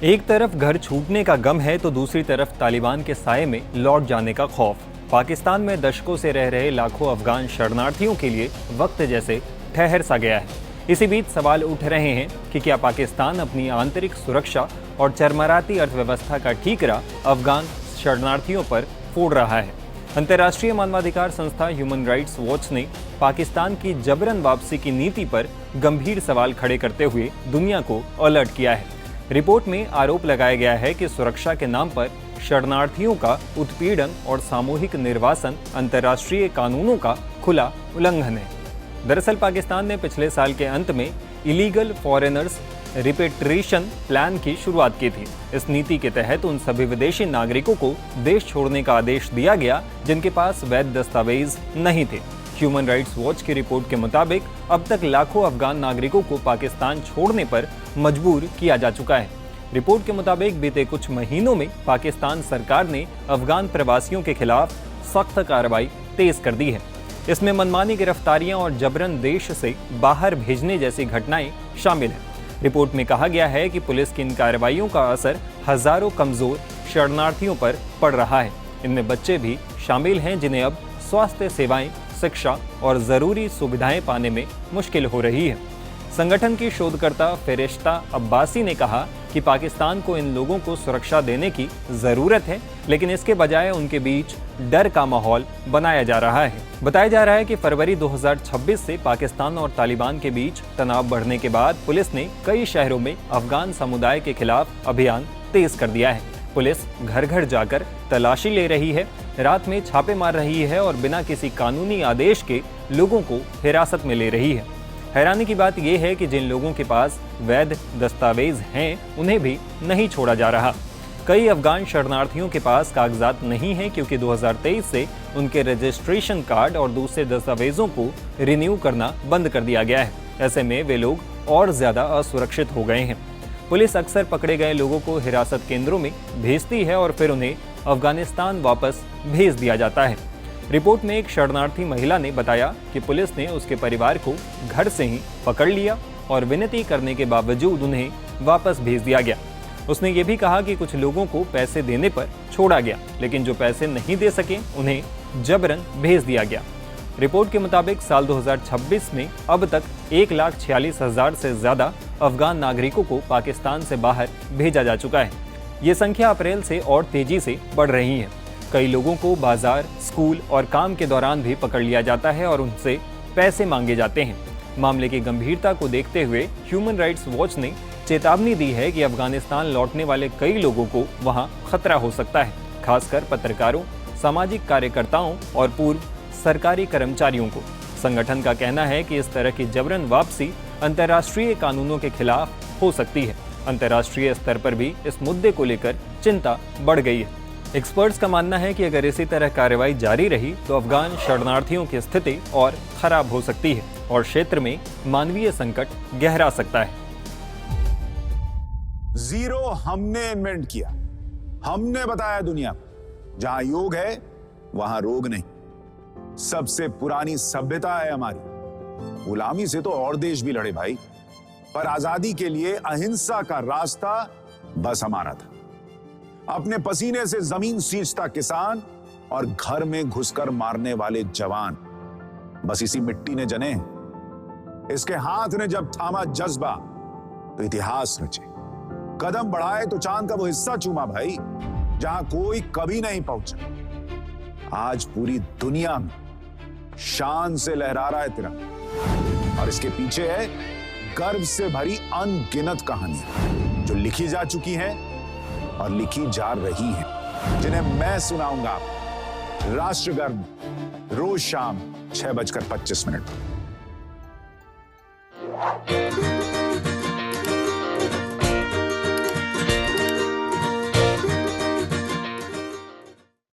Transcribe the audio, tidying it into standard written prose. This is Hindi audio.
एक तरफ घर छूटने का गम है तो दूसरी तरफ तालिबान के साये में लौट जाने का खौफ। पाकिस्तान में दशकों से रह रहे लाखों अफगान शरणार्थियों के लिए वक्त जैसे ठहर सा गया है। इसी बीच सवाल उठ रहे हैं कि क्या पाकिस्तान अपनी आंतरिक सुरक्षा और चरमराती अर्थव्यवस्था का ठीकरा अफगान शरणार्थियों पर फोड़ रहा है। अंतर्राष्ट्रीय मानवाधिकार संस्था ह्यूमन राइट्स वॉच ने पाकिस्तान की जबरन वापसी की नीति पर गंभीर सवाल खड़े करते हुए दुनिया को अलर्ट किया है। रिपोर्ट में आरोप लगाया गया है कि सुरक्षा के नाम पर शरणार्थियों का उत्पीड़न और सामूहिक निर्वासन अंतर्राष्ट्रीय कानूनों का खुला उल्लंघन है। दरअसल पाकिस्तान ने पिछले साल के अंत में इलीगल फॉरेनर्स रिपेट्रिएशन प्लान की शुरुआत की थी। इस नीति के तहत उन सभी विदेशी नागरिकों को देश छोड़ने का आदेश दिया गया जिनके पास वैध दस्तावेज नहीं थे। ह्यूमन राइट्स वॉच की रिपोर्ट के मुताबिक अब तक लाखों अफगान नागरिकों को पाकिस्तान छोड़ने पर मजबूर किया जा चुका है। रिपोर्ट के मुताबिक बीते कुछ महीनों में पाकिस्तान सरकार ने अफगान प्रवासियों के खिलाफ सख्त कार्रवाई तेज कर दी है। इसमें मनमानी गिरफ्तारियां और जबरन देश से बाहर भेजने जैसी घटनाएं शामिल हैं। रिपोर्ट में कहा गया है कि पुलिस की इन कार्रवाइयों का असर हजारों कमजोर शरणार्थियों पर पड़ रहा है। इनमें बच्चे भी शामिल हैं जिन्हें अब स्वास्थ्य सेवाएं, शिक्षा और जरूरी सुविधाएं पाने में मुश्किल हो रही है। संगठन की शोधकर्ता फेरिश्ता अब्बासी ने कहा कि पाकिस्तान को इन लोगों को सुरक्षा देने की जरूरत है, लेकिन इसके बजाय उनके बीच डर का माहौल बनाया जा रहा है। बताया जा रहा है कि फरवरी 2026 से पाकिस्तान और तालिबान के बीच तनाव बढ़ने के बाद पुलिस ने कई शहरों में अफगान समुदाय के खिलाफ अभियान तेज कर दिया है। पुलिस घर घर जाकर तलाशी ले रही है, रात में छापे मार रही है और बिना किसी कानूनी आदेश के लोगों को हिरासत में ले रही है। हैरानी की बात यह है कि जिन लोगों के पास वैध दस्तावेज हैं उन्हें भी नहीं छोड़ा जा रहा। कई अफगान शरणार्थियों के पास कागजात नहीं हैं क्योंकि 2023 से उनके रजिस्ट्रेशन कार्ड और दूसरे दस्तावेजों को रिन्यू करना बंद कर दिया गया है। ऐसे में वे लोग और ज्यादा असुरक्षित हो गए हैं। पुलिस अक्सर पकड़े गए लोगों को हिरासत केंद्रों में भेजती है और फिर उन्हें अफगानिस्तान वापस भेज दिया जाता है। रिपोर्ट में एक शरणार्थी महिला ने बताया कि पुलिस ने उसके परिवार को घर से ही पकड़ लिया और विनती करने के बावजूद उन्हें वापस भेज दिया गया। उसने ये भी कहा कि कुछ लोगों को पैसे देने पर छोड़ा गया, लेकिन जो पैसे नहीं दे सके उन्हें जबरन भेज दिया गया। रिपोर्ट के मुताबिक साल 2026 में अब तक 1,46,000 से ज्यादा अफगान नागरिकों को पाकिस्तान से बाहर भेजा जा चुका है। ये संख्या अप्रैल से और तेजी से बढ़ रही है। कई लोगों को बाजार, स्कूल और काम के दौरान भी पकड़ लिया जाता है और उनसे पैसे मांगे जाते हैं। मामले की गंभीरता को देखते हुए ह्यूमन राइट्स वॉच ने चेतावनी दी है कि अफगानिस्तान लौटने वाले कई लोगों को वहां खतरा हो सकता है, खासकर पत्रकारों, सामाजिक कार्यकर्ताओं और पूर्व सरकारी कर्मचारियों को। संगठन का कहना है कि इस तरह की जबरन वापसी अंतर्राष्ट्रीय कानूनों के खिलाफ हो सकती है। अंतर्राष्ट्रीय स्तर पर भी इस मुद्दे को लेकर चिंता बढ़ गई है। एक्सपर्ट्स का मानना है कि अगर इसी तरह कार्रवाई जारी रही तो अफगान शरणार्थियों की स्थिति और खराब हो सकती है और क्षेत्र में मानवीय संकट गहरा सकता है। जीरो हमने इन्वेंट किया, हमने बताया दुनिया को, जहां योग है वहां रोग नहीं। सबसे पुरानी सभ्यता है हमारी। गुलामी से तो और देश भी लड़े भाई, पर आजादी के लिए अहिंसा का रास्ता बस हमारा था। अपने पसीने से जमीन सींचता किसान और घर में घुसकर मारने वाले जवान, बस इसी मिट्टी ने जने। इसके हाथ ने जब थामा जज्बा तो इतिहास रचे। कदम बढ़ाए तो चांद का वो हिस्सा चूमा भाई जहां कोई कभी नहीं पहुंचा। आज पूरी दुनिया में शान से लहरा रहा है तिरंगा और इसके पीछे है गर्व से भरी अनगिनत कहानियां जो लिखी जा चुकी हैं और लिखी जा रही हैं, जिन्हें मैं सुनाऊंगा राष्ट्रगर्व रोज शाम 6:25 पर।